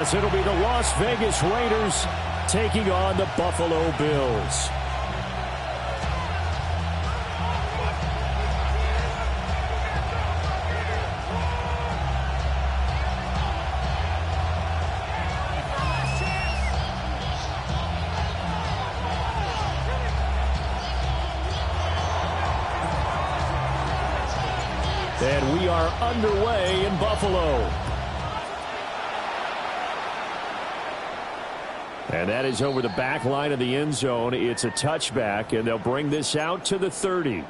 It'll be the Las Vegas Raiders taking on the Buffalo Bills. And we are underway in Buffalo. And that is over the back line of the end zone. It's a touchback, and they'll bring this out to the 30.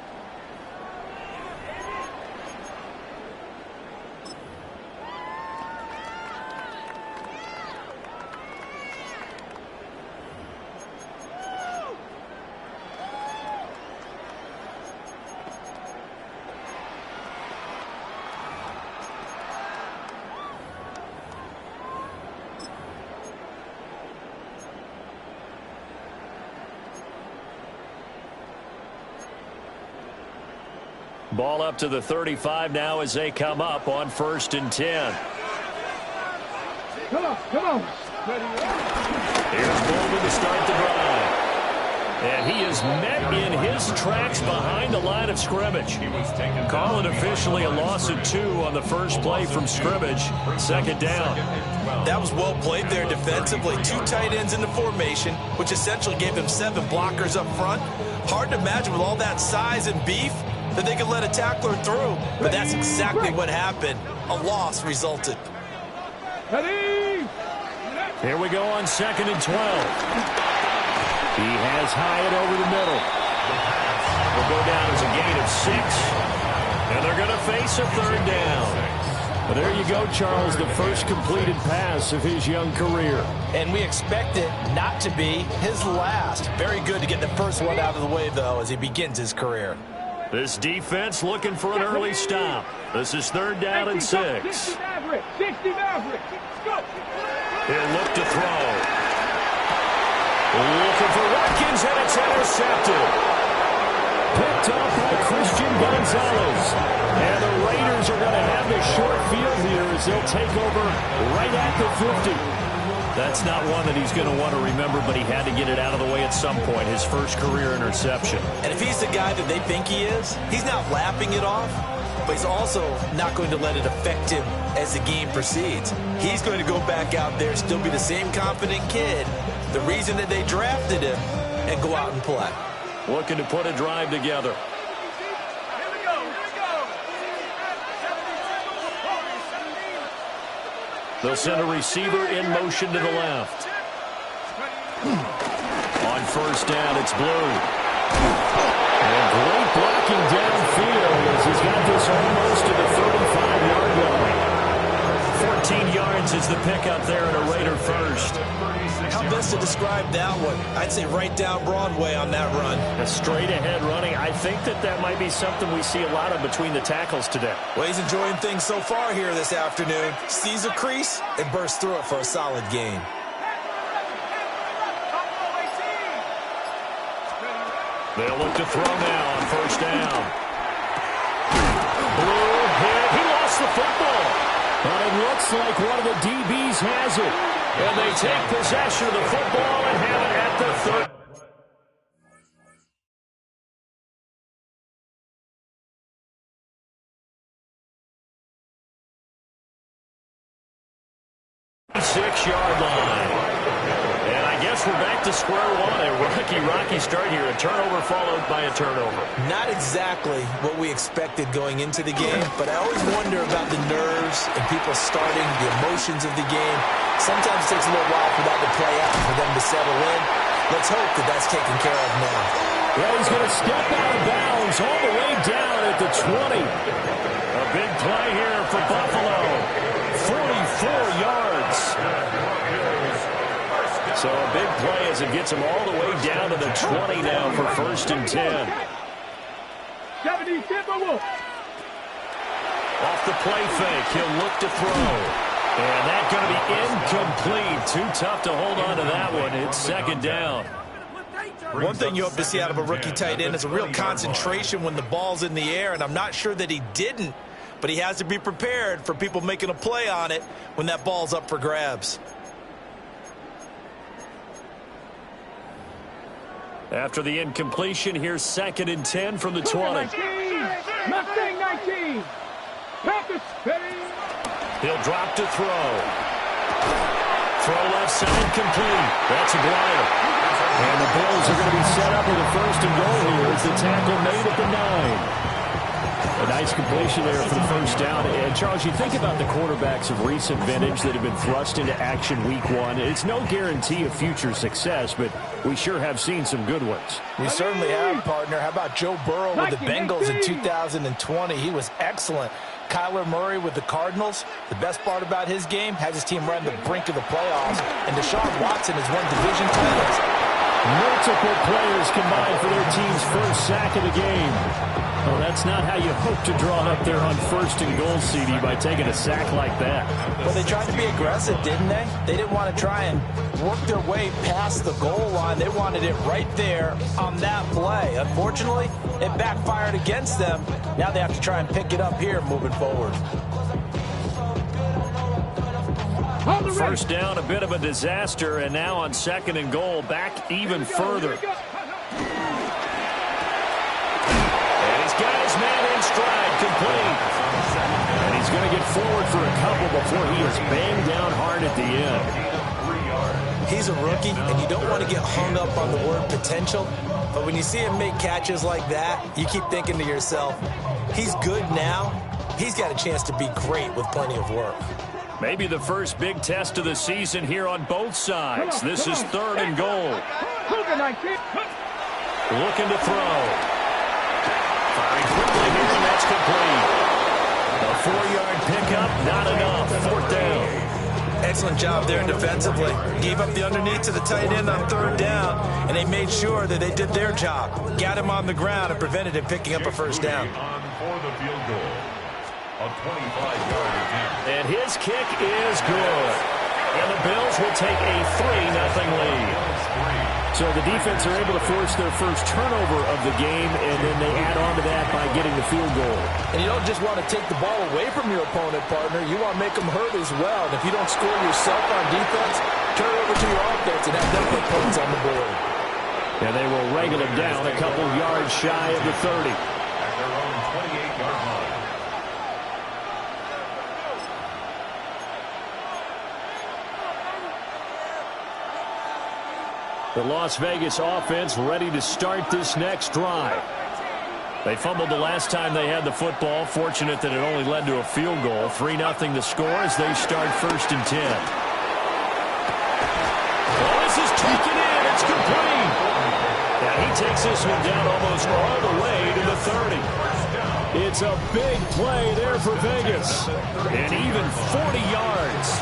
Ball up to the 35 now as they come up on 1st and 10. Come on. Here's Bowman to start the drive. And he is met in his tracks behind the line of scrimmage. Call it officially a loss of 2 on the first play from scrimmage. 2nd down. That was well played there defensively. 2 tight ends in the formation, which essentially gave him 7 blockers up front. Hard to imagine with all that size and beef that they could let a tackler through. But that's exactly what happened. A loss resulted. Here we go on 2nd and 12. He has Hyatt over the middle. Will go down as a gain of 6. And they're going to face a 3rd down. Well, there you go, Charles, the first completed pass of his young career. And we expect it not to be his last. Very good to get the first one out of the way, though, as he begins his career. This defense looking for an early stop. This is 3rd down and 6. He'll look to throw. Looking for Watkins, and it's intercepted. Picked up by Christian Gonzalez. And the Raiders are going to have the short field here as they'll take over right at the 50. That's not one that he's going to want to remember, but he had to get it out of the way at some point, his first career interception. And if he's the guy that they think he is, he's not lapping it off, but he's also not going to let it affect him as the game proceeds. He's going to go back out there, still be the same confident kid, the reason that they drafted him, and go out and play. Looking to put a drive together. They'll send a receiver in motion to the left. On 1st down, it's Blue. And great blocking downfield as he's got this almost to the 35-yard line. 14 yards is the pickup there in a Raider first. How best to describe that one? I'd say right down Broadway on that run. A straight-ahead running. I think that might be something we see a lot of between the tackles today. Well, he's enjoying things so far here this afternoon. Sees a crease and bursts through it for a solid gain. They'll look to throw now on 1st down. Blue hit. He lost the football. But it looks like one of the DBs has it. And they take possession of the football and have it at the 30. Six-yard line. And I guess we're back to square one. A rocky start here. A turnover followed by a turnover. Not exactly what we expected going into the game, but I always wonder about the nerves and people starting, the emotions of the game. Sometimes it takes a little while for that to play out, for them to settle in. Let's hope that that's taken care of now. Well, he's going to step out of bounds all the way down at the 20. A big play here for Buffalo. 44 yards. So a big play as it gets him all the way down to the 20 now for 1st and 10. Off the play fake, he'll look to throw. And that's going to be incomplete. Too tough to hold on to that one. It's 2nd down. One thing you hope to see out of a rookie tight end is a real concentration when the ball's in the air, and I'm not sure that he didn't, but he has to be prepared for people making a play on it when that ball's up for grabs. After the incompletion, here's 2nd and 10 from the 20. Mustang 19. Packers spinning. He'll drop to throw. Throw left side complete. That's a glider. And the Bills are going to be set up with a 1st and goal here as the tackle made at the 9. A nice completion there for the 1st down. And, Charles, you think about the quarterbacks of recent vintage that have been thrust into action week 1. It's no guarantee of future success, but we sure have seen some good ones. We certainly have, partner. How about Joe Burrow with the Bengals in 2020? He was excellent. Kyler Murray with the Cardinals. The best part about his game, has his team right on the brink of the playoffs. And Deshaun Watson has won division titles. Multiple players combined for their team's 1st sack of the game. Well, that's not how you hope to draw it up there on 1st and goal, CD, by taking a sack like that. Well, they tried to be aggressive, didn't they? They didn't want to try and work their way past the goal line. They wanted it right there on that play. Unfortunately, it backfired against them. Now they have to try and pick it up here moving forward. 1st down, a bit of a disaster, and now on 2nd and goal, back even further. Got his man in stride, complete. And he's going to get forward for a couple before he is banged down hard at the end. He's a rookie, and you don't want to get hung up on the word potential. But when you see him make catches like that, you keep thinking to yourself, he's good now. He's got a chance to be great with plenty of work. Maybe the first big test of the season here on both sides. This is 3rd and goal. Looking to throw. Firing quickly here, and that's complete. A 4-yard pickup, not enough. 4th down. Excellent job there defensively. Gave up the underneath to the tight end on 3rd down, and they made sure that they did their job. Got him on the ground and prevented him picking up a 1st down. For the field goal, a 25-yard attempt. And his kick is good. And the Bills will take a 3-0 lead. So the defense are able to force their first turnover of the game, and then they add on to that by getting the field goal. And you don't just want to take the ball away from your opponent, partner. You want to make them hurt as well. And if you don't score yourself on defense, turn it over to your offense and have them put points on the board. And they will wrangle him down a couple yards shy of the 30. At their own 28-yard line. The Las Vegas offense ready to start this next drive. They fumbled the last time they had the football. Fortunate that it only led to a field goal. 3-0 the score as they start 1st and 10. Well, this is taken in. It's complete. Now he takes this one down almost all the way to the 30. It's a big play there for Vegas. And even 40 yards.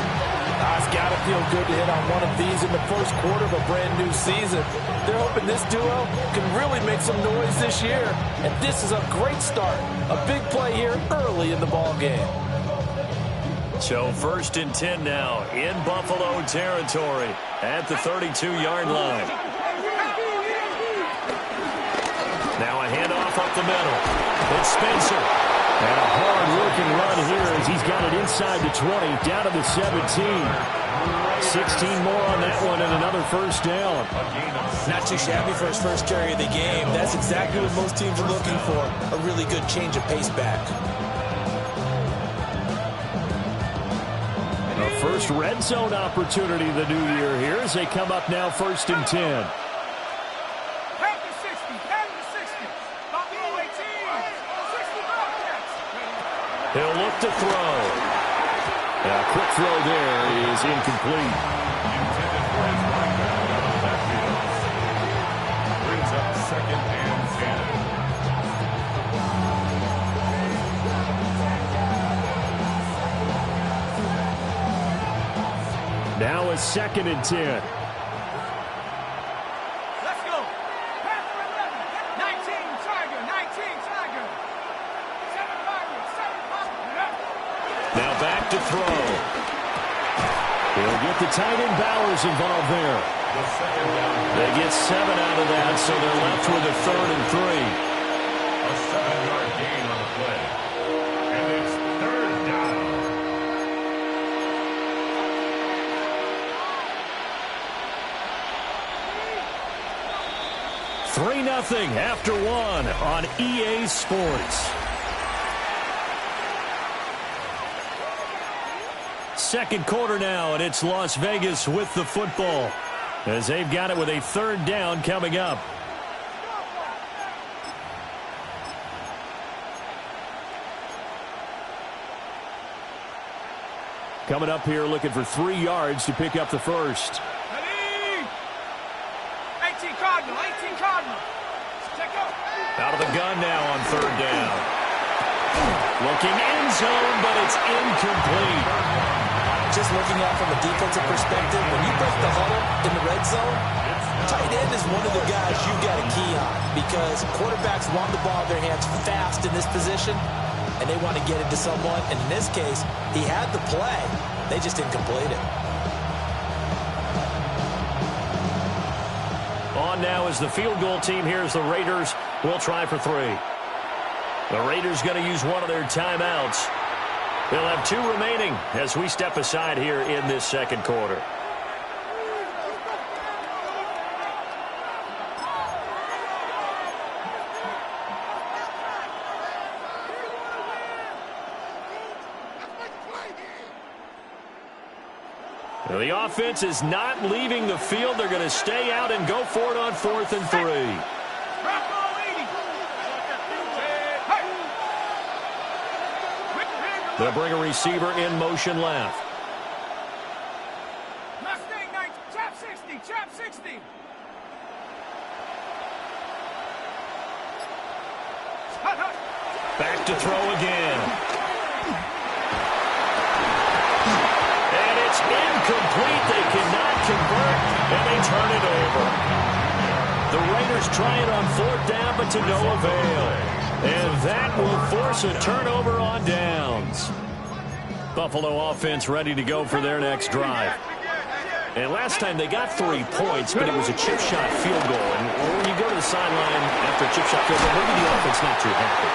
It's got to feel good to hit on one of these in the 1st quarter of a brand new season. They're hoping this duo can really make some noise this year. And this is a great start. A big play here early in the ball game. So 1st and 10 now in Buffalo territory at the 32-yard line. Now a handoff up the middle. It's Spencer. And a hard-working run here as he's got it inside the 20, down to the 17. 16 more on that one and another 1st down. Not too shabby for his first carry of the game. That's exactly what most teams are looking for, a really good change of pace back. A first red zone opportunity the new year here as they come up now 1st and 10. He'll look to throw. A quick throw there is incomplete. Intended for his running back out of that field. Brings up 2nd and 10. Now a 2nd and 10. Now back to throw. He'll get the tight end Bowers involved there. They get 7 out of that, so they're left with a 3rd and 3. A 7-yard gain on the play. And it's 3rd down. 3-0 after one on EA Sports. Second quarter now, and it's Las Vegas with the football as they've got it with a third down coming up. Coming up here looking for 3 yards to pick up the first. 18 Cardinal, 18 Cardinal. Check out. Out of the gun now on third down. Looking end zone, but it's incomplete. Just looking at from a defensive perspective, when you break the huddle in the red zone, tight end is one of the guys you've got to key on because quarterbacks want the ball in their hands fast in this position, and they want to get it to someone. And in this case, he had the play. They just didn't complete it. On now is the field goal team here as the Raiders will try for 3. The Raiders going to use one of their timeouts. They'll have 2 remaining as we step aside here in this second quarter. Now the offense is not leaving the field. They're going to stay out and go for it on 4th and 3. They'll bring a receiver in motion left. Mustang 9, chap 60, chap 60. Back to throw again. And it's incomplete. They cannot convert, and they turn it over. The Raiders try it on 4th down, but to no avail. And that will force a turnover on downs. Buffalo offense ready to go for their next drive. And last time they got 3 points, but it was a chip shot field goal. And when you go to the sideline after a chip shot field goal, maybe the offense not too happy.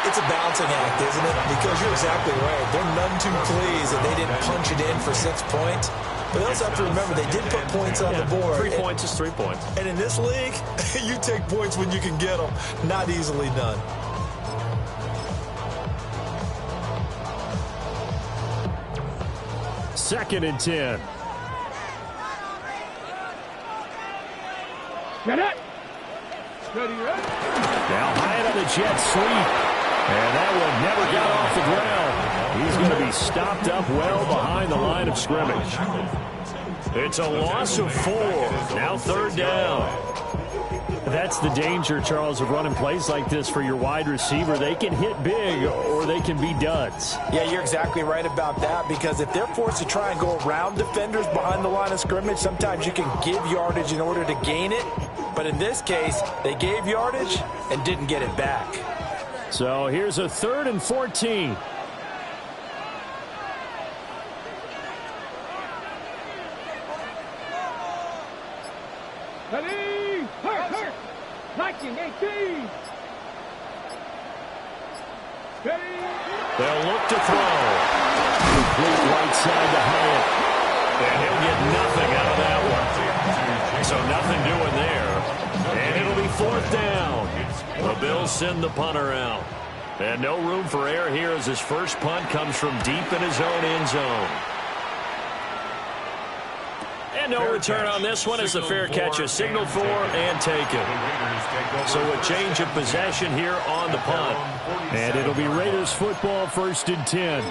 It's a balancing act, isn't it? Because you're exactly right. They're none too pleased that they didn't punch it in for 6 points. But they also have to remember they did put points on the board. 3 points is 3 points. And in this league, you take points when you can get them. Not easily done. Second and 10. Get it. Ready, ready. Now high on the jet sweep. And that one never got off the ground. He's going to be stopped up well behind the line of scrimmage. It's a loss of 4. Now 3rd down. That's the danger, Charles, of running plays like this for your wide receiver. They can hit big or they can be duds. Yeah, you're exactly right about that because if they're forced to try and go around defenders behind the line of scrimmage, sometimes you can give yardage in order to gain it. But in this case, they gave yardage and didn't get it back. So here's a 3rd and 14. Ready. Hurt. 1918. Steady. They'll look to throw. Complete right side to Hyatt. And he'll get nothing out of that one. So nothing doing there. And it'll be 4th down. The Bills send the punter out. And no room for error here as his first punt comes from deep in his own end zone. And no return on this one as the fair catch is signaled for and taken. So a change of possession here on the punt. And it'll be Raiders football 1st and 10.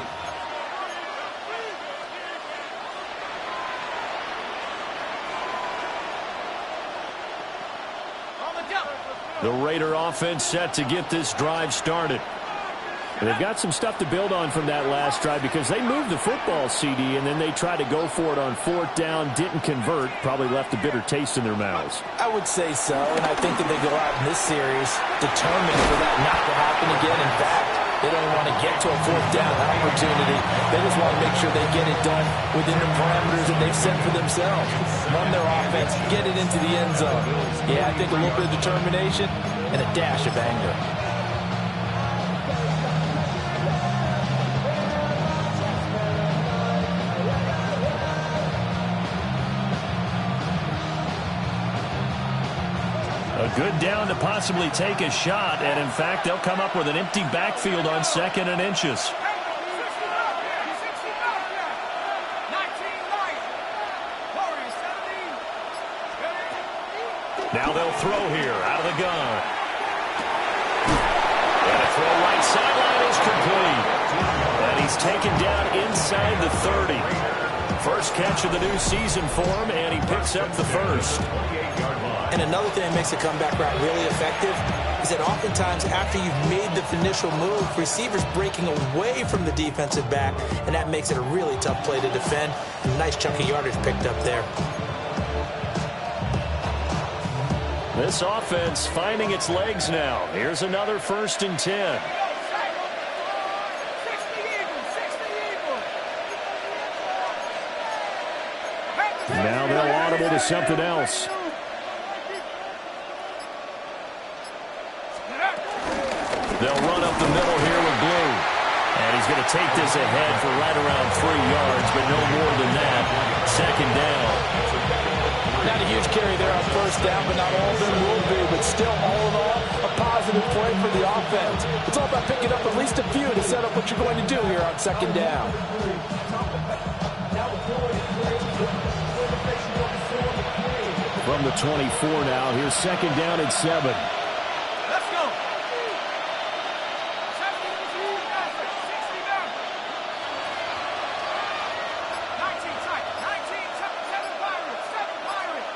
The Raider offense set to get this drive started. And they've got some stuff to build on from that last drive because they moved the football, CD, and then they tried to go for it on 4th down, didn't convert, probably left a bitter taste in their mouths. I would say so, and I think that they go out in this series determined for that not to happen again. In fact, they don't want to get to a 4th down opportunity. They just want to make sure they get it done within the parameters that they've set for themselves. Run their offense, get it into the end zone. Yeah, I think a little bit of determination and a dash of anger. A good down to possibly take a shot, and in fact, they'll come up with an empty backfield on 2nd and inches. Now they'll throw here out of the gun. And a throw right sideline is complete. And he's taken down inside the 30. First catch of the new season for him, and he picks up the first. And another thing that makes a comeback route really effective is that oftentimes after you've made the initial move, receivers breaking away from the defensive back, and that makes it a really tough play to defend. A nice chunk of yardage picked up there. This offense finding its legs now. Here's another 1st and 10. Now they'll audible to something else. They'll run up the middle here with Blue. And he's going to take this ahead for right around 3 yards, but no more than that. 2nd down. Not a huge carry there on 1st down, but not all of them will be. But still, all in all, a positive play for the offense. It's all about picking up at least a few to set up what you're going to do here on 2nd down. From the 24 now, here's 2nd down and 7. Let's go. 19 tight. 19, 7 Pirates. 7 Pirates.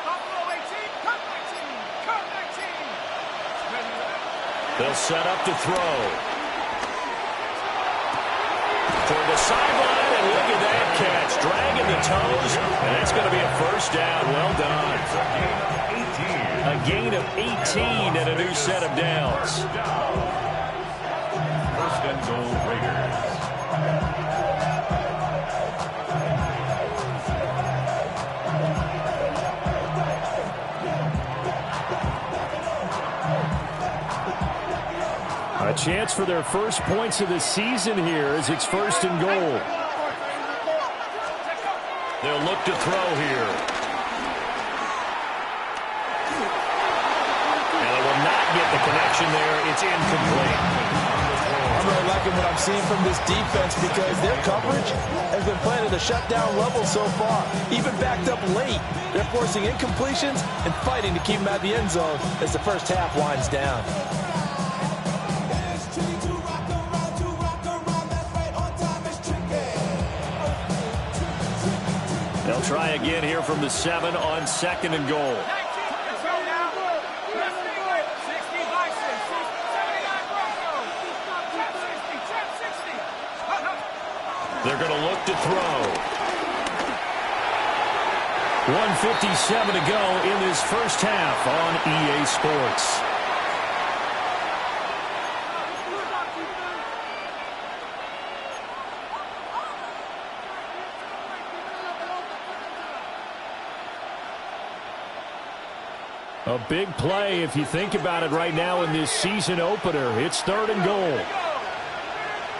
Buffalo 18. Cut 19. Cut 19. They'll set up to throw. Toward the sideline, and look at that catch. Dragging the toes, and that's going to be a 1st down. Well done. A gain of 18 and a new set of downs. 1st and goal, Raiders. A chance for their first points of the season here as it's 1st and goal. They'll look to throw here. And they will not get the connection there. It's incomplete. I'm really liking what I'm seeing from this defense because their coverage has been playing at a shutdown level so far. Even backed up late, they're forcing incompletions and fighting to keep them at the end zone as the first half winds down. They'll try again here from the 7 on 2nd and goal. 19. Let's go now. 60 Bison. 79 Broncos. Chap 60. Chap 60. They're going to look to throw. 1:57 to go in this first half on EA Sports. A big play if you think about it right now in this season opener. It's 3rd and goal. 19,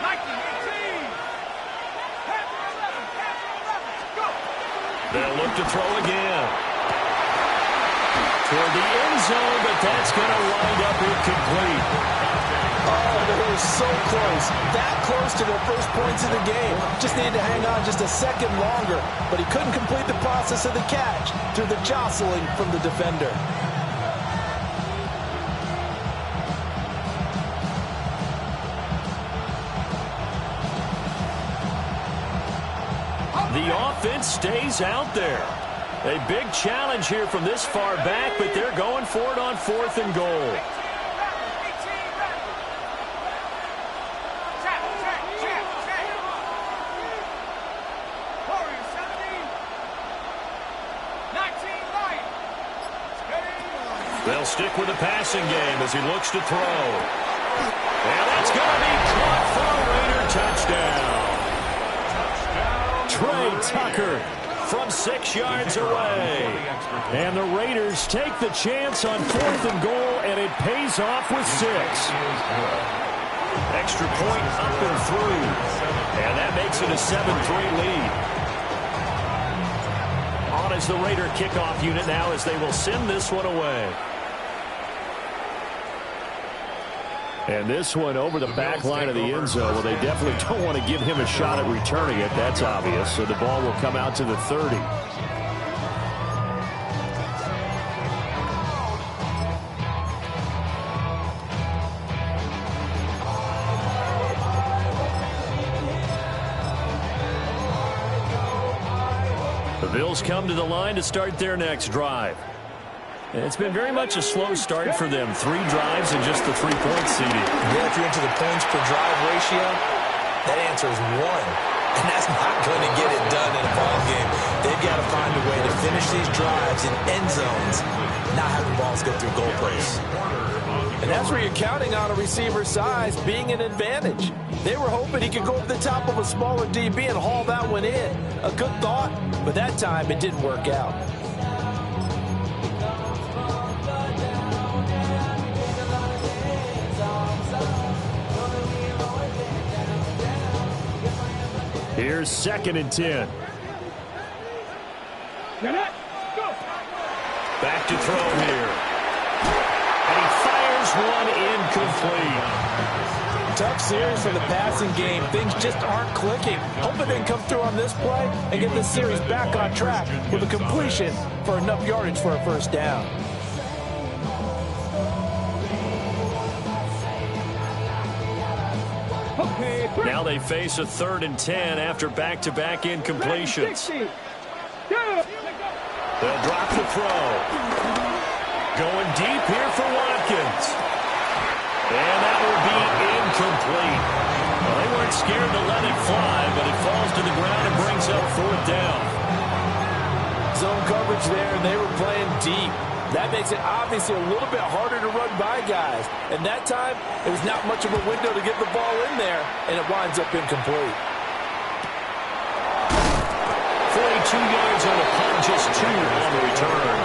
18. Go. They'll look to throw again. Toward the end zone, but that's going to wind up incomplete. Oh, they were so close. That close to their first points of the game. Just needed to hang on just a second longer. But he couldn't complete the process of the catch through the jostling from the defender. The offense stays out there. A big challenge here from this far back, but they're going for it on 4th and goal. They'll stick with the passing game as he looks to throw. And that's going to be caught for a Raider touchdown. Trey Tucker from 6 yards away. And the Raiders take the chance on 4th and goal, and it pays off with 6. Extra point up and through. And that makes it a 7-3 lead. On as the Raider kickoff unit now as they will send this one away. And this one over the back line of the end zone. Well, they definitely don't want to give him a shot at returning it. That's obvious. So the ball will come out to the 30. The Bills come to the line to start their next drive. And it's been very much a slow start for them. 3 drives and just the 3-point seeding. Yeah, if you're into the points per drive ratio, that answer is 1. And that's not going to get it done in a ball game. They've got to find a way to finish these drives in end zones, not having balls go through goalposts. And that's where you're counting on a receiver's size being an advantage. They were hoping he could go over the top of a smaller DB and haul that one in. A good thought, but that time it didn't work out. Here's 2nd and 10. Back to throw here. And he fires one incomplete. Tough series for the passing game. Things just aren't clicking. Hoping they can come through on this play and get this series back on track with a completion for enough yardage for a first down. Now they face a 3rd and 10 after back-to-back incompletions. They'll drop the throw. Going deep here for Watkins. And that will be incomplete. Well, they weren't scared to let it fly, but it falls to the ground and brings up 4th down. Zone coverage there, and they were playing deep. That makes it obviously a little bit harder to run by guys. And that time, it was not much of a window to get the ball in there, and it winds up incomplete. 42 yards on the punt, just 2 on the return.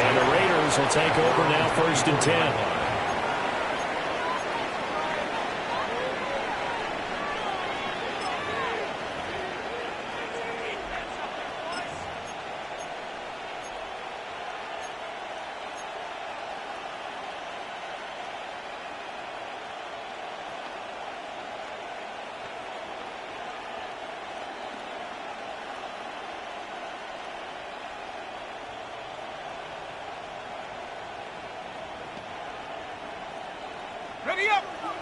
And the Raiders will take over now 1st and 10.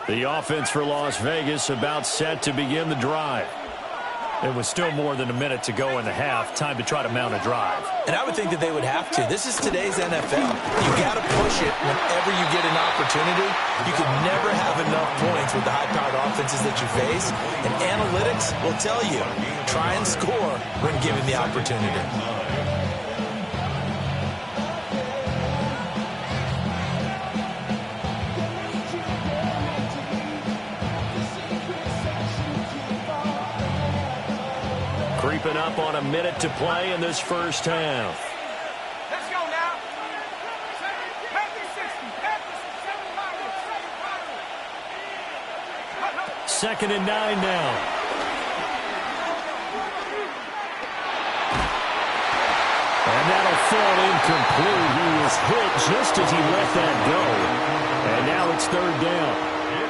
The offense for Las Vegas about set to begin the drive. It was still more than a minute to go in the half. Time to try to mount a drive. And I would think that they would have to. This is today's NFL. You got to push it whenever you get an opportunity. You can never have enough points with the high-powered offenses that you face. And analytics will tell you, try and score when given the opportunity. Creeping up on a minute to play in this first half. Let's go now. Panthers 60. 2nd and 9 now. And that'll fall incomplete. He was hit just as he let that go. And now it's 3rd down.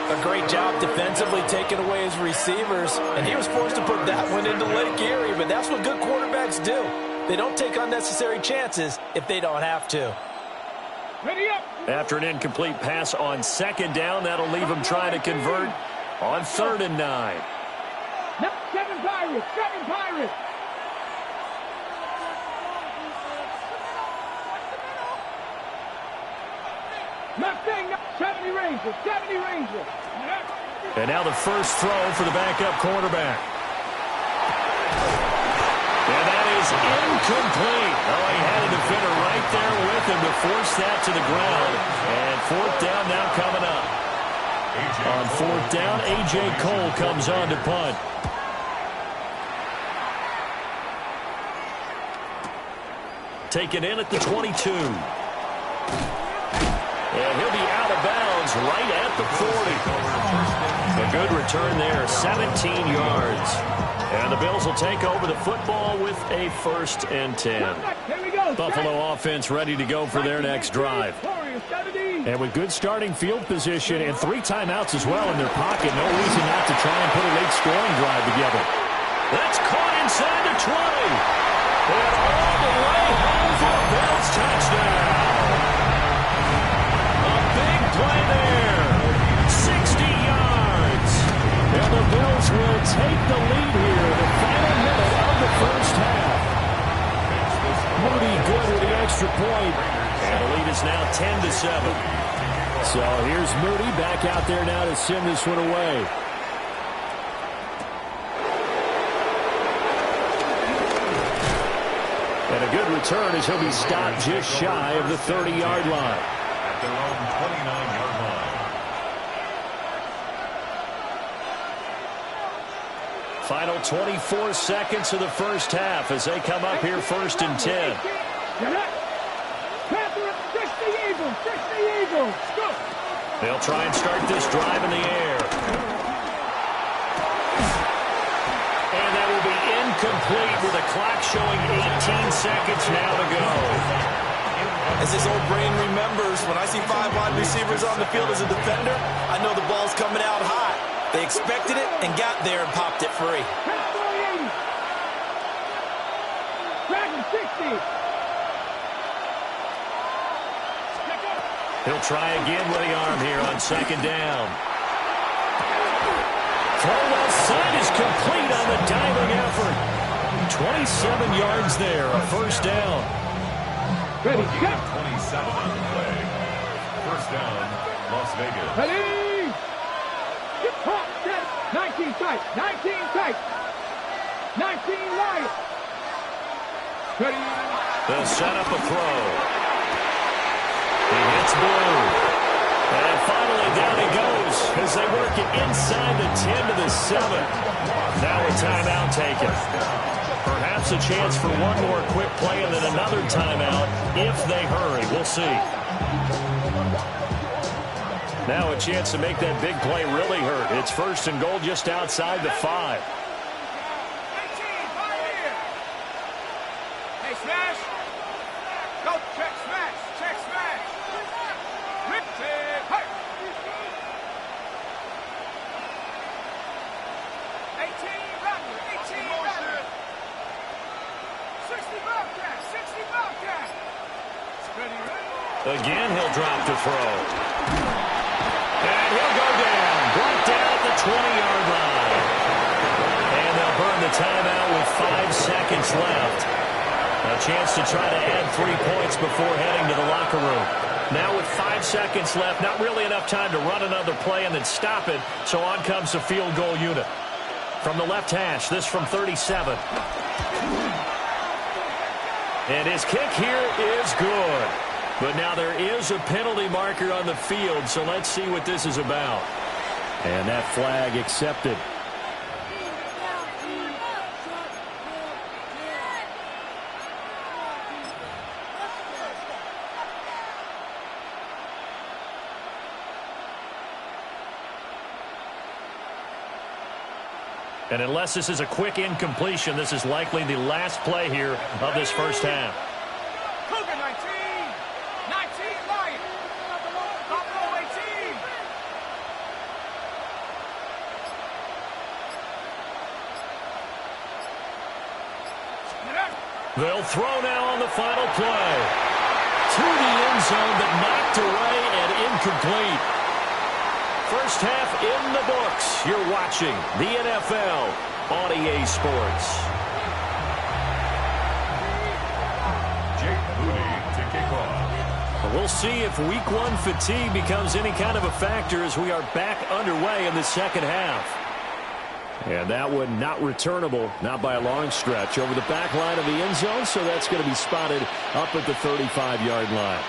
A great job defensively taking away his receivers, and he was forced to put that one into Lake Erie, but that's what good quarterbacks do. They don't take unnecessary chances if they don't have to. Ready up. After an incomplete pass on 2nd down, that'll leave him trying to convert on 3rd and 9. 7 Pirates, 7 Pirates. Mustang, 70 Rangers, 70 Rangers. And now the first throw for the backup quarterback. And that is incomplete. Oh, he had a defender right there with him to force that to the ground. And 4th down now coming up. On 4th down, A.J. Cole comes on to punt. Taken in at the 22. And he'll be out of bounds right at the 40. A good return there, 17 yards. And the Bills will take over the football with a 1st and 10. Buffalo offense ready to go for their next drive. And with good starting field position and 3 timeouts as well in their pocket, no reason not to try and put a late scoring drive together. That's caught inside the 20. And all the way home for a Bills touchdown. A big play there. 60 yards. And the Bills will take the lead here in the final minute of the first half. Moody good with the extra point. And the lead is now 10-7. So here's Moody back out there now to send this one away. And a good return as he'll be stopped just shy of the 30-yard line. At their own 29-yard line. Final 24 seconds of the first half as they come up here 1st and 10. They'll try and start this drive in the air. And that will be incomplete with the clock showing 18 seconds now to go. As this old brain remembers, when I see 5 wide receivers on the field as a defender, I know the ball's coming out hot. They expected it and got there and popped it free. Dragon 60. He'll try again with the arm here on 2nd down. Throw left side is complete on the diving effort. 27 yards there, a 1st down. Ready, set. 27 on the play. 1st down, Las Vegas. Ready. Get caught, set. 19 tight, 19 tight. 19 wide. Ready. They'll set up a throw. He hits Blue. And finally down he goes as they work it inside the 10 to the 7. Now a timeout taken. Perhaps a chance for one more quick play and then another timeout if they hurry. We'll see. Now a chance to make that big play really hurt. It's 1st and goal just outside the 5. Hey, smash. Go, check, smash. Check, smash. Rip, check, hey. 18 Raptor, 18 Raptor. 60 Bobcat, 60 Bobcat. Ready, ready. Again, he'll drop to throw. And he'll go down. Brought down at the 20-yard line. And they'll burn the timeout with 5 seconds left. A chance to try to add 3 points before heading to the locker room. Now with 5 seconds left, not really enough time to run another play and then stop it, so on comes the field goal unit. From the left hash, this from 37. And his kick here is good. But now there is a penalty marker on the field, so let's see what this is about. And that flag accepted. And unless this is a quick incompletion, this is likely the last play here of this first half. Cougar 19. 19 Lion. Buffalo 18. They'll throw now on the final play. To the end zone, but knocked away and incomplete. First half in the books. You're watching the NFL on EA Sports. Jake Moody to kick off. We'll see if week 1 fatigue becomes any kind of a factor as we are back underway in the second half. And that one not returnable, not by a long stretch, over the back line of the end zone, so that's going to be spotted up at the 35-yard line.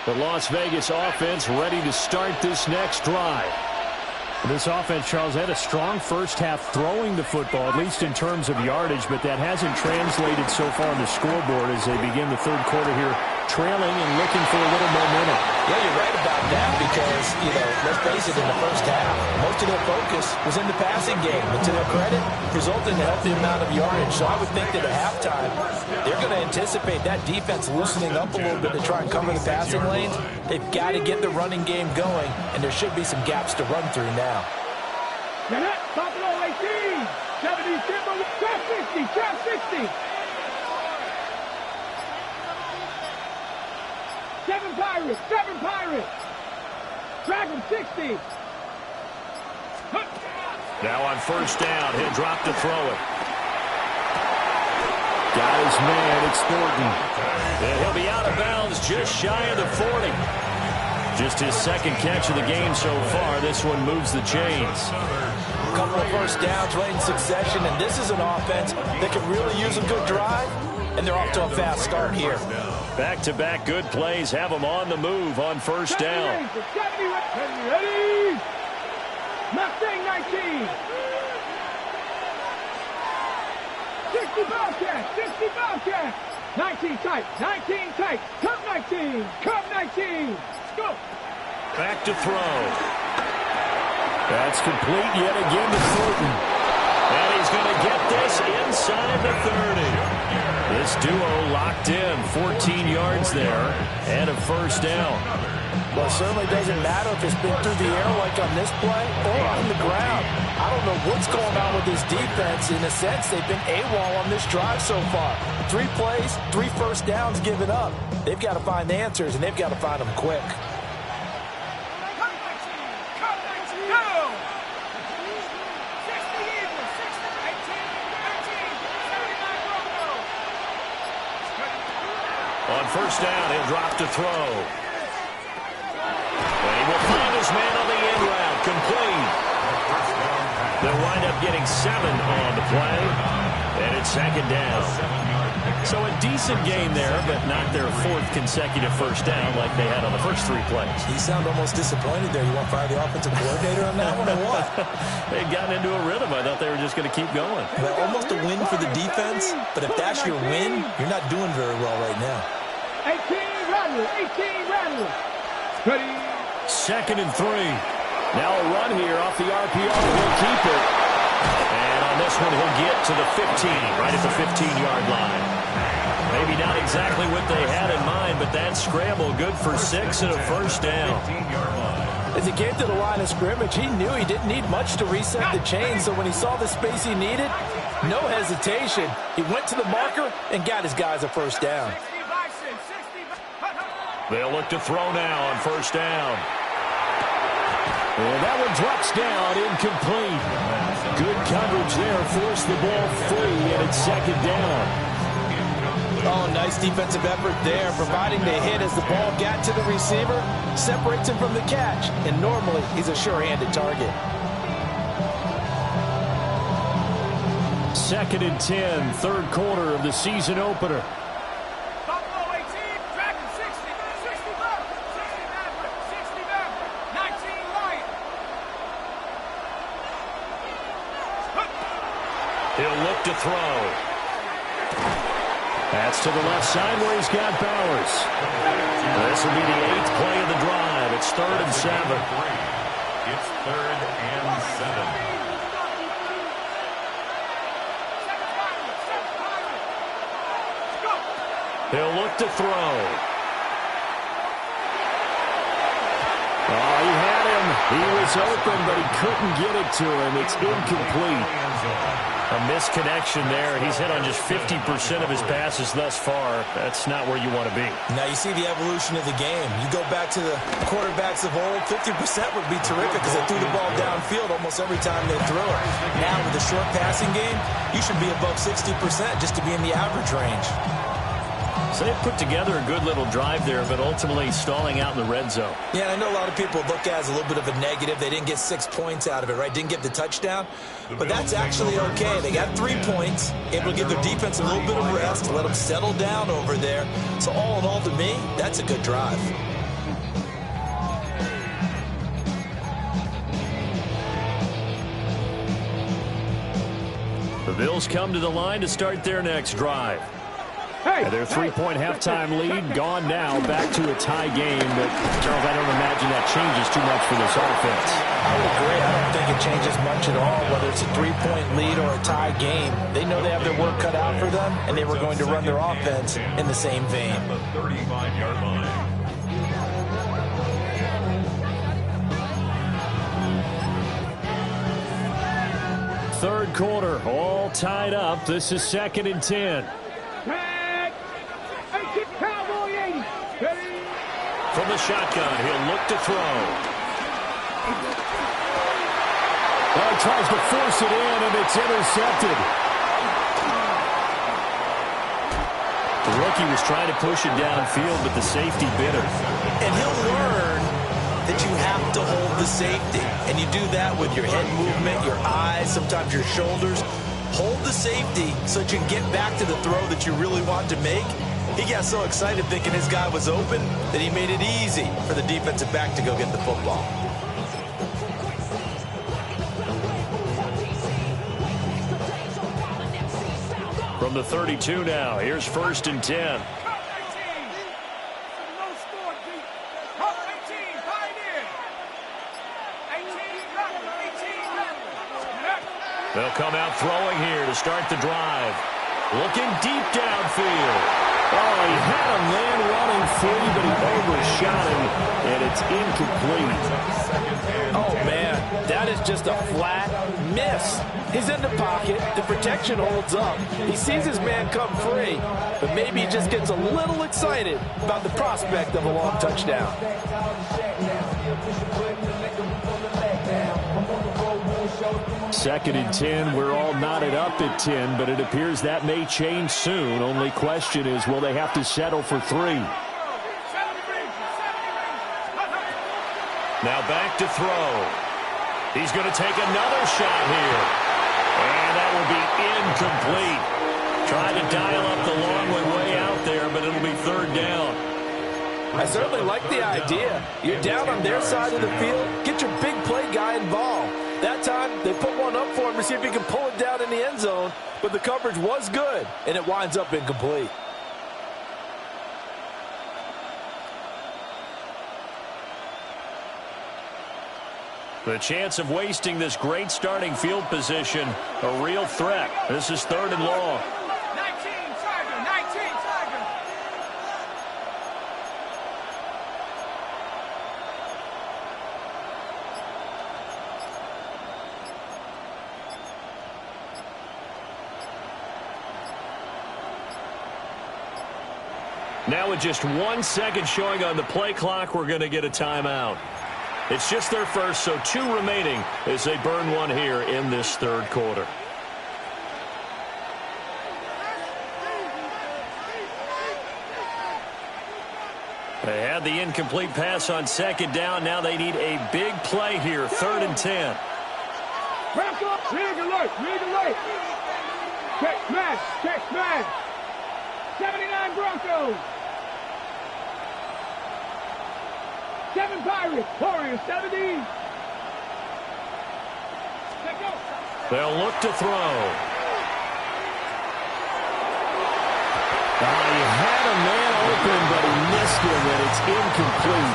The Las Vegas offense ready to start this next drive. This offense, Charles, had a strong first half throwing the football, at least in terms of yardage, but that hasn't translated so far on the scoreboard as they begin the third quarter here, trailing and looking for a little momentum. Yeah, you're right about that because, let's face it, in the first half, most of their focus was in the passing game. But to their credit, resulted in a healthy amount of yardage. So I would think that at halftime, they're going to anticipate that defense loosening up a little bit to try and cover the passing lanes. They've got to get the running game going, and there should be some gaps to run through now. Buffalo 18, 70, Timber, trap 60, trap 60. 7 Pirates. Dragon 60. Now on first down, he'll drop to throw it. Got his man, it's Thornton. And he'll be out of bounds just shy of the 40. Just his second catch of the game so far. This one moves the chains. A couple of first downs right in succession, and this is an offense that can really use a good drive, and they're off to a fast start here. Back-to-back good plays have them on the move on first down. 70, ready. Mustang 19. 60 Bobcat. 19 tight. Come 19. Go. Back to throw. That's complete yet again to Thornton. And he's going to get this inside the 30. This duo locked in, 14 yards there, and a first down. Well, it certainly doesn't matter if it's been through the air like on this play or on the ground. I don't know what's going on with this defense. In a sense, they've been AWOL on this drive so far. 3 plays, 3 first downs given up. They've got to find the answers, and they've got to find them quick. On first down, he'll drop to throw. And he will find his man on the end route, complete. They'll wind up getting 7 on the play, and it's second down. So a decent game there, but not their 4th consecutive first down like they had on the first 3 plays. You sound almost disappointed there. You want to fire the offensive coordinator on that one or what? They'd gotten into a rhythm. I thought they were just going to keep going. Well, almost a win for the defense, but if that's your win, you're not doing very well right now. 18 Rattler. Ready. 2nd and 3. Now a run here off the RPO. He'll keep it. And on this one, he'll get to the 15, right at the 15-yard line. Maybe not exactly what they had in mind, but that scramble good for 6 and a first down. As he came to the line of scrimmage, he knew he didn't need much to reset the chain, so when he saw the space he needed, no hesitation. He went to the marker and got his guys a first down. They'll look to throw now on first down. And that one drops down, incomplete. Good coverage there, forced the ball free, and it's second down. Oh, nice defensive effort there, providing the hit as the ball got to the receiver, separates him from the catch, and normally he's a sure-handed target. 2nd and 10, third quarter of the season opener. Buffalo 18, Dragon 60 Maverick, 60 Maverick, 19 Lion. He'll look to throw. That's to the left side where he's got Bowers. This will be the 8th play of the drive. It's 3rd and 7. It's 3rd and 7. He'll look to throw. Oh, he had him. He was open, but he couldn't get it to him. It's incomplete. A misconnection there. He's hit on just 50% of his passes thus far. That's not where you want to be. Now you see the evolution of the game. You go back to the quarterbacks of old, 50% would be terrific because they threw the ball downfield almost every time they threw it. Now with the short passing game, you should be above 60% just to be in the average range. So they put together a good little drive there, but ultimately stalling out in the red zone. Yeah, I know a lot of people look at it as a little bit of a negative. They didn't get 6 points out of it, right? Didn't get the touchdown. But that's actually okay. They got 3 points, able to give their defense a little bit of rest, let them settle down over there. So all in all, to me, that's a good drive. The Bills come to the line to start their next drive. And their three-point halftime lead gone now, back to a tie game. But, Charles, I don't imagine that changes too much for this offense. I would agree. I don't think it changes much at all, whether it's a three-point lead or a tie game. They know they have their work cut out for them, and they were going to run their offense in the same vein. The 35-yard line. Third quarter, all tied up. This is 2nd and 10. From the shotgun, he'll look to throw. Well, he tries to force it in, and it's intercepted. The rookie was trying to push it downfield, but the safety bit him. And he'll learn that you have to hold the safety. And you do that with your head movement, your eyes, sometimes your shoulders. Hold the safety so that you can get back to the throw that you really want to make. He got so excited thinking his guy was open that he made it easy for the defensive back to go get the football. From the 32 now, here's 1st and 10. They'll come out throwing here to start the drive. Looking deep downfield. Oh, he had a man running free, but he overshot him, and it's incomplete. Oh, man, that is just a flat miss. He's in the pocket. The protection holds up. He sees his man come free, but maybe he just gets a little excited about the prospect of a long touchdown. 2nd and 10. We're all knotted up at 10, but it appears that may change soon. Only question is, will they have to settle for 3? Now back to throw. He's going to take another shot here. And that will be incomplete. Trying to dial up the long one way out there, but it'll be 3rd down. I certainly like the idea. You're down on their side of the field. Get your big play guy involved. That time, they put one up for him to see if he can pull it down in the end zone, but the coverage was good, and it winds up incomplete. The chance of wasting this great starting field position, a real threat. This is 3rd and long. 19 Tiger, 19 Tiger. Now with just 1 second showing on the play clock, we're going to get a timeout. It's just their first, so 2 remaining as they burn one here in this 3rd quarter. They had the incomplete pass on 2nd down. Now they need a big play here, 3rd and 10. Back up, rig alert, rig alert. Check smash, check smash. 79 Broncos. 7 Pirates, Warriors, 70. Let go. They'll look to throw. He had a man open, but he missed him, and it's incomplete.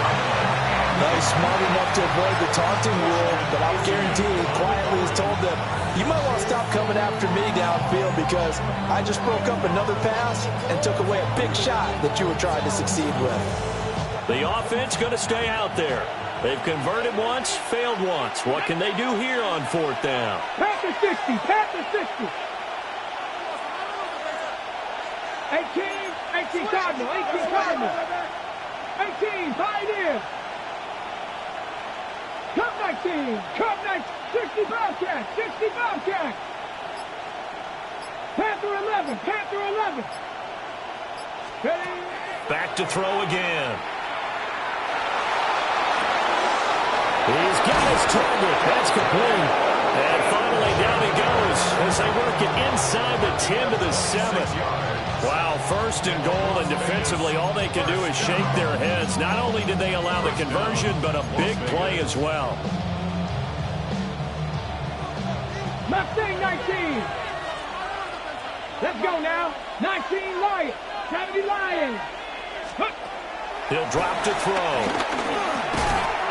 He's smart enough to avoid the taunting rule, but I'll guarantee he quietly has told them, you might want to stop coming after me downfield because I just broke up another pass and took away a big shot that you were trying to succeed with. The offense going to stay out there. They've converted once, failed once. What can they do here on 4th down? Pass the 60, pass the 60. 18 Cardinal, 18 Cardinal. 18, Pioneer. Cup 19, Cup 19, 60 Bobcats, 60 Bobcats. Panther 11, Panther 11. Ready? Back to throw again. He's got his target. That's complete. And finally down he goes as they work it inside the 10 to the 7. Wow, 1st and goal, and defensively all they can do is shake their heads. Not only did they allow the conversion, but a big play as well. Mustang 19. Let's go now. 19 Lions. 70 Lions. He'll drop to throw.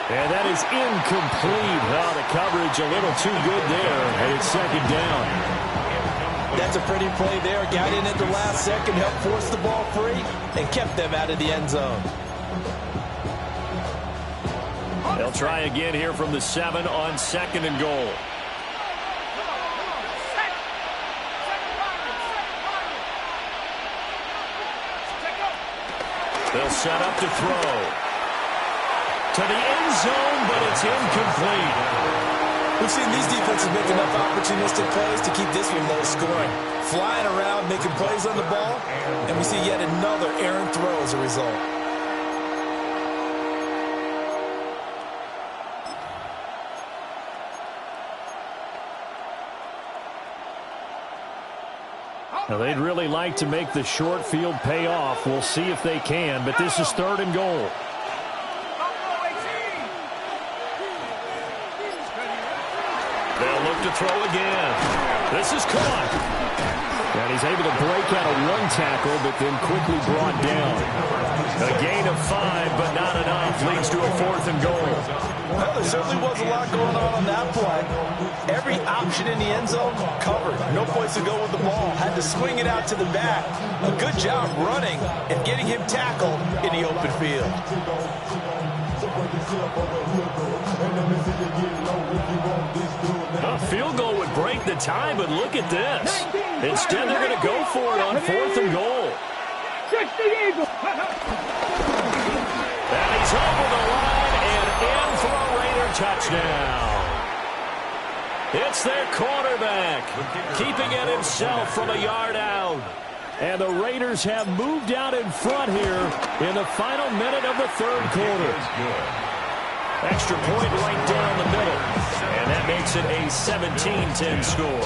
And that is incomplete. Oh, the coverage a little too good there, and it's second down. That's a pretty play there. Got in at the last second, helped force the ball free, and kept them out of the end zone. They'll try again here from the 7 on second and goal. They'll set up to throw. To the end zone, but it's incomplete. We've seen these defenses make enough opportunistic plays to keep this one low scoring. Flying around, making plays on the ball, and we see yet another errant throw as a result. Now, they'd really like to make the short field pay off. We'll see if they can, but this is third and goal. They'll look to throw again. This is caught. And he's able to break out of one tackle, but then quickly brought down. A gain of 5, but not enough. Leads to a 4th and goal. Well, there certainly was a lot going on that play. Every option in the end zone covered. No place to go with the ball. Had to swing it out to the back. A good job running and getting him tackled in the open field. A field goal would break the tie, but look at this. Instead, they're going to go for it on 4th and goal. And he's over the line and in for a Raider touchdown. It's their quarterback, keeping it himself from a yard out. And the Raiders have moved out in front here in the final minute of the third quarter. Extra point right down the middle. And that makes it a 17-10 score.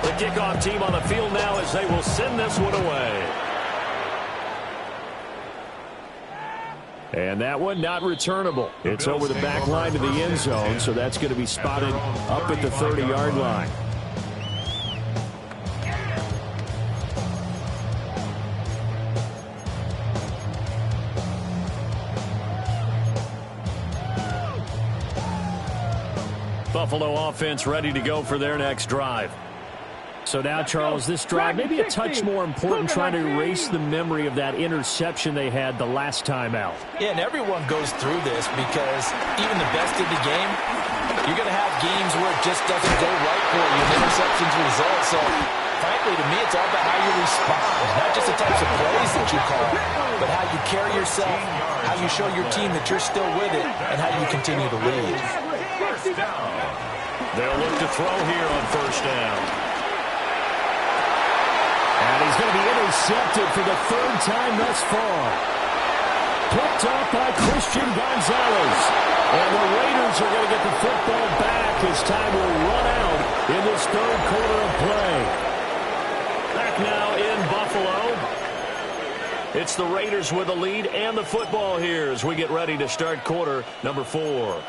The kickoff team on the field now as they will send this one away. And that one not returnable. It's over the back line to the end zone, so that's going to be spotted up at the 30-yard line. Buffalo offense ready to go for their next drive. So now, Charles, this drive maybe a touch more important, trying to erase the memory of that interception they had the last time out. Yeah, and everyone goes through this because even the best in the game, you're going to have games where it just doesn't go right for you. And interceptions result. So, frankly, to me, it's all about how you respond. Not just the types of plays that you call, but how you carry yourself, how you show your team that you're still with it, and how you continue to lead. They'll look to throw here on first down. And he's going to be intercepted for the 3rd time thus far. Picked up by Christian Gonzalez. And the Raiders are going to get the football back as time will run out in this third quarter of play. Back now in Buffalo. It's the Raiders with the lead and the football here as we get ready to start quarter number 4.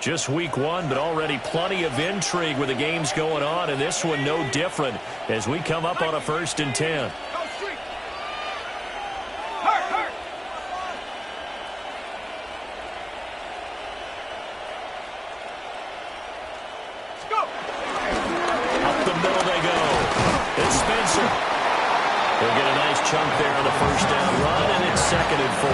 Just week 1, but already plenty of intrigue with the games going on, and this one no different as we come up on a 1st and 10. Up the middle they go. It's Spencer. They'll get a nice chunk there on the first down run, and it's 2nd and 4.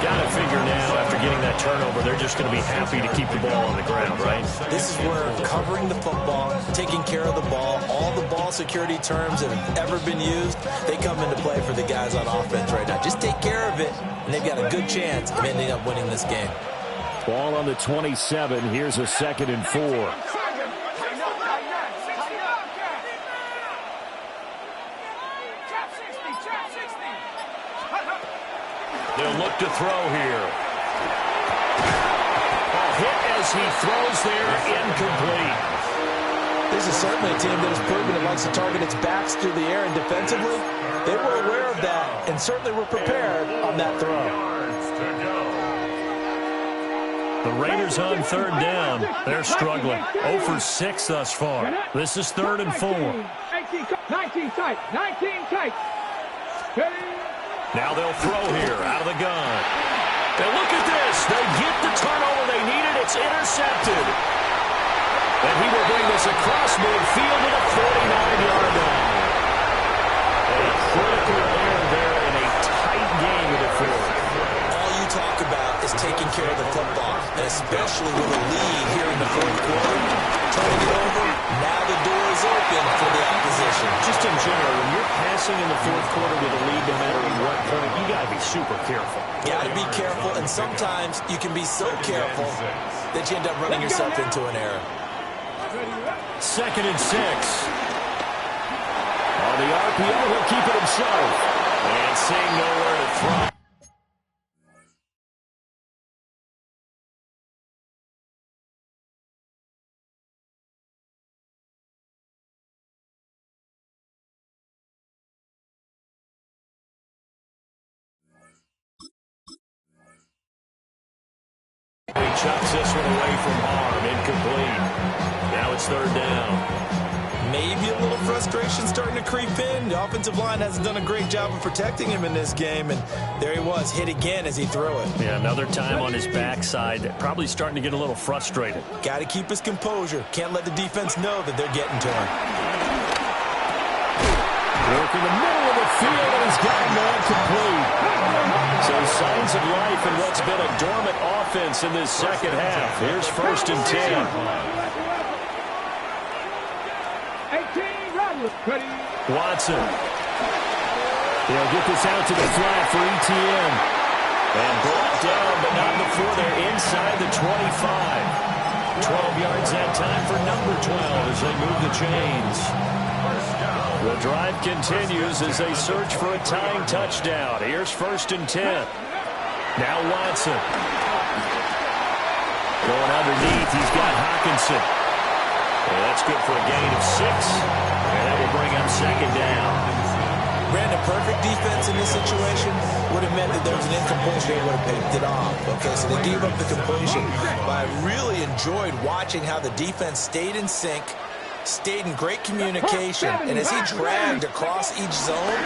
Got to figure now, after getting that turnover, they're just going to be happy to keep the ball on the ground, right? This is where covering the football, taking care of the ball, all the ball security terms that have ever been used, they come into play for the guys on offense right now. Just take care of it, and they've got a good chance of ending up winning this game. Ball on the 27. Here's a 2nd and 4. They'll look to throw here. A hit as he throws there, incomplete. This is certainly a team that has proven it likes to target its backs through the air, and defensively, they were aware of that and certainly were prepared on that throw. The Raiders on third down. They're struggling. 0 for 6 thus far. This is 3rd and 4. 19 tight. 19 tight. Now they'll throw here out of the gun. And look at this. They get the turnover they needed. It's intercepted. And he will bring this across midfield to the 49-yard line. A critical error there in a tight game in the fourth. All you talk about is taking care of the football, and especially with a lead here in the fourth quarter. Turning it over, now the door is open for the opposition. Just in general, when you're passing in the fourth quarter with a lead, no matter at what point, you got to be super careful. Got to be careful, and sometimes you can be so careful that you end up running yourself into an error. 2nd and 6. On the RPO, he'll keep it himself. And seeing nowhere to throw. He chucks this one away from harm. Incomplete. Now it's 3rd down. Maybe a little frustration starting to creep in. The offensive line hasn't done a great job of protecting him in this game, and there he was, hit again as he threw it. Yeah, another time on his backside. Probably starting to get a little frustrated. Got to keep his composure. Can't let the defense know that they're getting to him. Work in the middle of the field, and he's got him complete. So signs of life in what's been a dormant offense in this second half. Here's 1st and 10. Watson. They'll get this out to the flat for ETN. And brought down, but not before they're inside the 25. 12 yards that time for number 12 as they move the chains. The drive continues as they search for a tying touchdown. Here's 1st and 10. Now Watson. Going underneath, he's got Hockenson. Well, that's good for a gain of 6. And that will bring up 2nd down. Brandon, perfect defense in this situation would have meant that there was an incompletion. They would have picked it off. Okay, so they gave up the completion. But I really enjoyed watching how the defense stayed in sync, stayed in great communication, and as he dragged across each zone,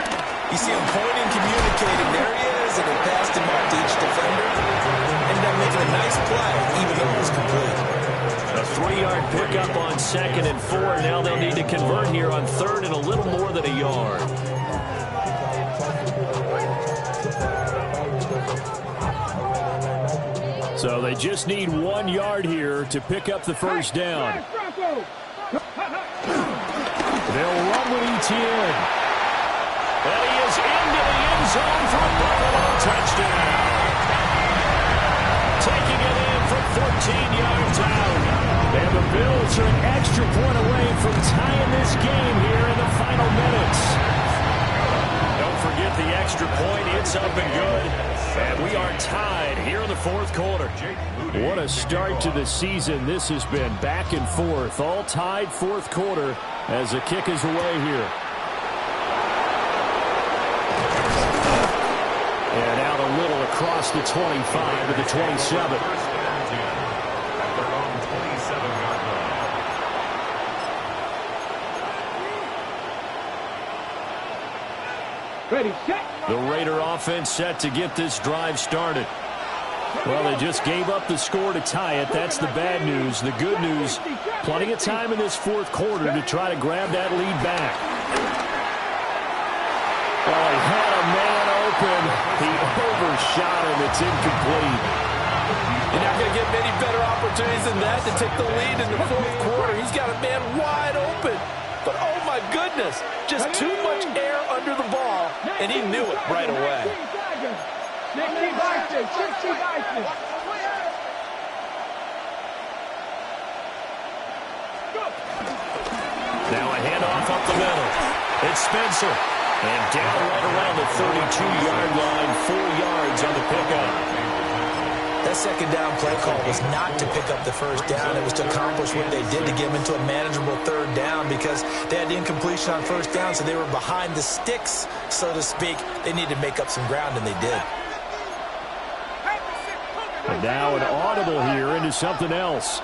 you see him pointing, communicating. There he is, and he passed him out to each defender. Ended up making a nice play, even though it was complete. A 3-yard pickup on 2nd and 4. Now they'll need to convert here on 3rd and a little more than a yard. So they just need 1 yard here to pick up the 1st down. They'll run with ETN. And he is into the end zone for a Buffalo touchdown. Taking it in from 14 yards out. And the Bills are an extra point away from tying this game here in the final minutes. Don't forget the extra point. It's up and good. And we are tied here in the 4th quarter. What a start to the season this has been. Back and forth. All tied 4th quarter as the kick is away here. And out a little across the 25 to the 27. Ready, set. The Raider offense set to get this drive started. Well, they just gave up the score to tie it. That's the bad news. The good news, plenty of time in this 4th quarter to try to grab that lead back. Oh, he had a man open. He overshot him. It's incomplete. You're not going to get many better opportunities than that to take the lead in the 4th quarter. He's got a man wide open. But, oh, my goodness, just too much air under the ball, and he knew it right away. 60 Vikings, 60 Vikings. Now a handoff up the middle. It's Spencer. And down right around the 32-yard line, 4 yards on the pickup. That 2nd down play call was not to pick up the 1st down. It was to accomplish what they did to get them into a manageable 3rd down because they had the incompletion on 1st down, so they were behind the sticks, so to speak. They needed to make up some ground, and they did. And now an audible here into something else.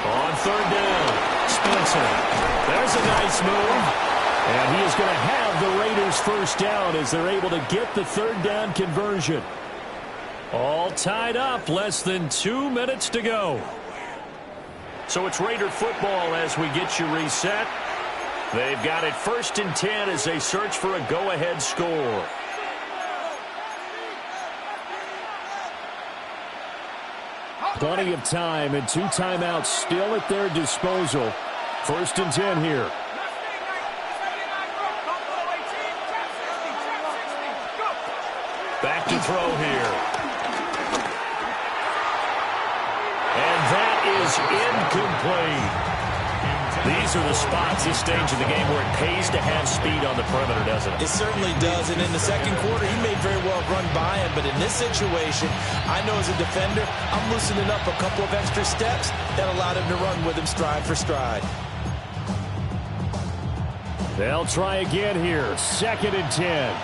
On third down, Spencer. There's a nice move. And he is going to have the Raiders first down as they're able to get the third down conversion. All tied up, less than 2 minutes to go. So it's Raider football as we get you reset. They've got it 1st and 10 as they search for a go-ahead score. Plenty of time and 2 timeouts still at their disposal. 1st and 10 here. Back to throw here. And that is incomplete. These are the spots this stage of the game where it pays to have speed on the perimeter, doesn't it? It certainly does, and in the second quarter, he may very well run by him, but in this situation, I know as a defender, I'm loosening up a couple of extra steps that allowed him to run with him stride for stride. They'll try again here, 2nd and 10.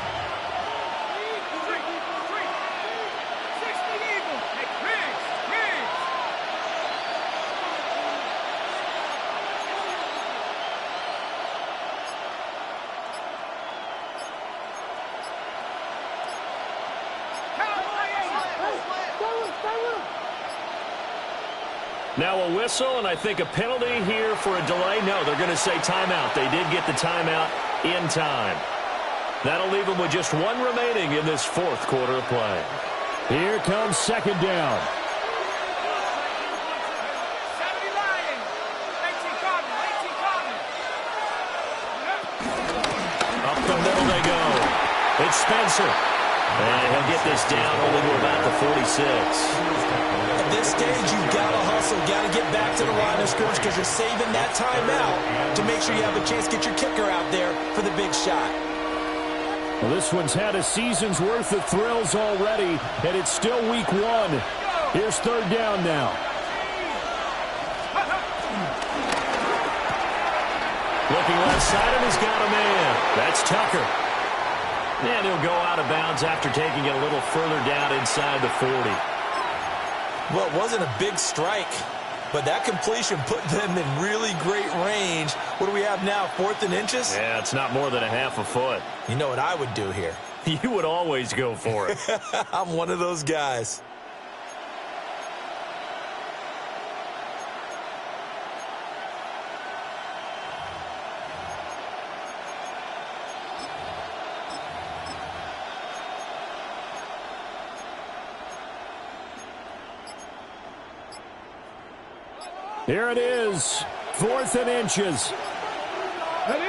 Now a whistle, and I think a penalty here for a delay. No, they're going to say timeout. They did get the timeout in time. That'll leave them with just 1 remaining in this 4th quarter of play. Here comes 2nd down. Up the middle they go. It's Spencer. And he'll get this down only to about the 46. At this stage, you've got to hustle, got to get back to the line of scrimmage because you're saving that timeout to make sure you have a chance to get your kicker out there for the big shot. Well, this one's had a season's worth of thrills already, and it's still week 1. Here's 3rd down now. Looking left side, and he's got a man. That's Tucker. And he'll go out of bounds after taking it a little further down inside the 40. Well, it wasn't a big strike, but that completion put them in really great range. What do we have now, 4th and inches? Yeah, it's not more than a half a foot. You know what I would do here? You would always go for it. I'm one of those guys. Here it is, 4th and inches. And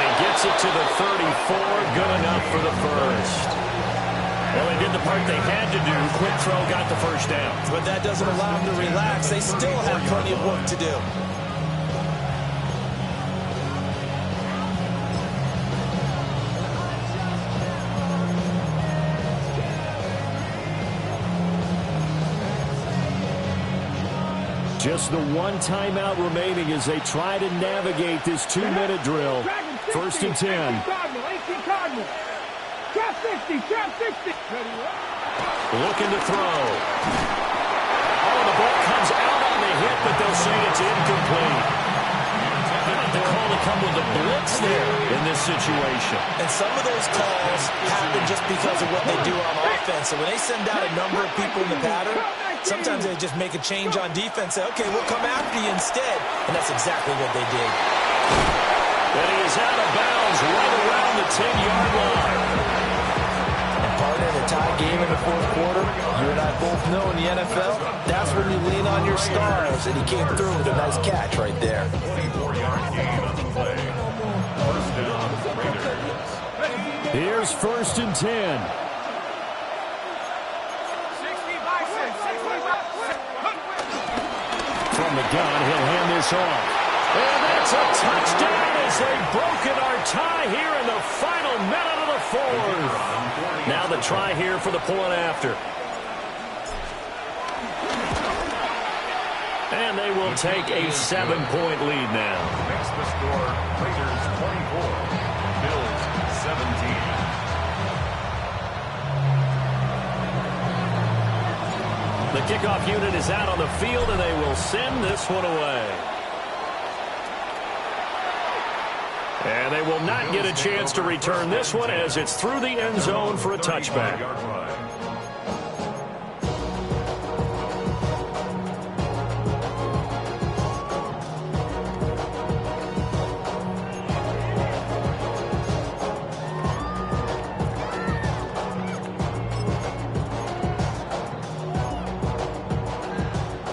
he gets it to the 34, good enough for the first. Well, they did the part they had to do. Quick throw got the first down. But that doesn't allow them to relax. They still have plenty of work to do. Just the 1 timeout remaining as they try to navigate this 2-minute drill. 1st and 10. Looking to throw. Oh, the ball comes out on the hit, but they'll say it's incomplete. The call to come with the blitz there in this situation. And some of those calls happen just because of what they do on offense. So when they send out a number of people in the pattern, sometimes they just make a change on defense. Say, okay, we'll come after you instead. And that's exactly what they did. And he is out of bounds right around the 10-yard line. And partner, in a tie game in the 4th quarter, you and I both know in the NFL, that's when you lean on your stars. And he came through with a nice catch right there. 24-yard gain on the play. 1st down, Raiders. Here's 1st and 10. From the gun, he'll hand this off. And that's a touchdown as they've broken our tie here in the final minute of the 4th. Now the try here for the point after. And they will take a 7-point lead now. Makes the score Raiders 24, Bills 17. The kickoff unit is out on the field, and they will send this one away. And they will not get a chance to return this one as it's through the end zone for a touchback.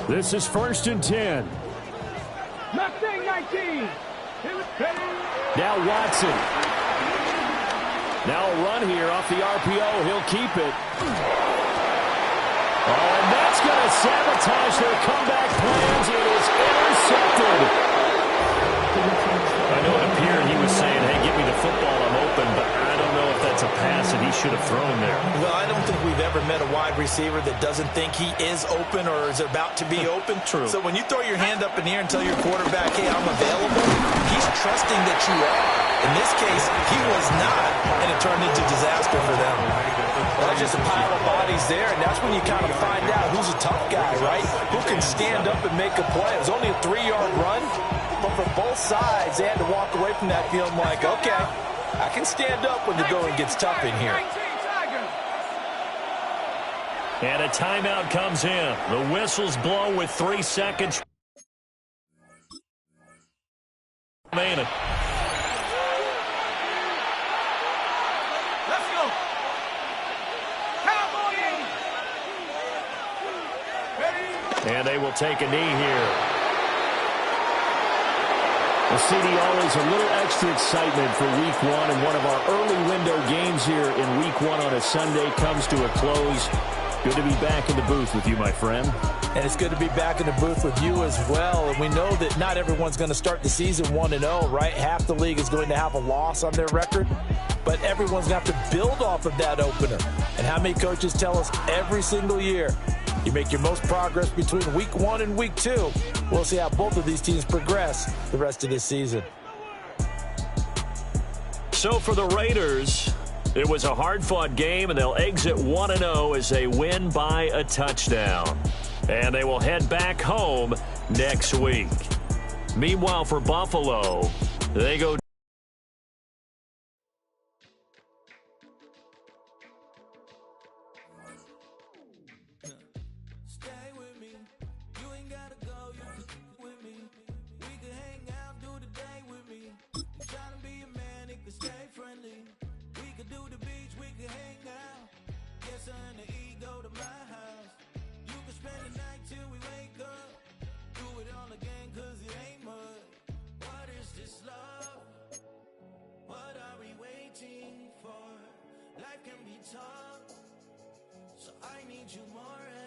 This is 1st and 10. Mustang 19. Now Watson. Now a run here off the RPO. He'll keep it. Oh, and that's going to sabotage their comeback plans. It is intercepted. I know it appeared he was saying, hey, give me the football, I'm open, but I don't know if that's a pass that he should have thrown there. Well, I don't think we've ever met a wide receiver that doesn't think he is open or is about to be open. True. So when you throw your hand up in the air and tell your quarterback, hey, I'm available, he's trusting that you are. In this case, he was not, and it turned into disaster for them. Well, there's just a pile of bodies there, and that's when you kind of find out who's a tough guy, right? Who can stand up and make a play. It was only a 3-yard run, but for both sides, they had to walk away from that feeling like, okay, I can stand up when the going gets tough in here. And a timeout comes in. The whistles blow with 3 seconds remaining. Let's go. Cowboy 80. And they will take a knee here. Well, CD, always a little extra excitement for Week 1, and one of our early window games here in Week 1 on a Sunday comes to a close. Good to be back in the booth with you, my friend. And it's good to be back in the booth with you as well. And we know that not everyone's going to start the season 1-0, right? Half the league is going to have a loss on their record. But everyone's going to have to build off of that opener. And how many coaches tell us every single year, you make your most progress between Week 1 and Week 2. We'll see how both of these teams progress the rest of this season. So for the Raiders, it was a hard-fought game, and they'll exit 1-0 as they win by a touchdown. And they will head back home next week. Meanwhile, for Buffalo, they go Life can be tough, so I need you more.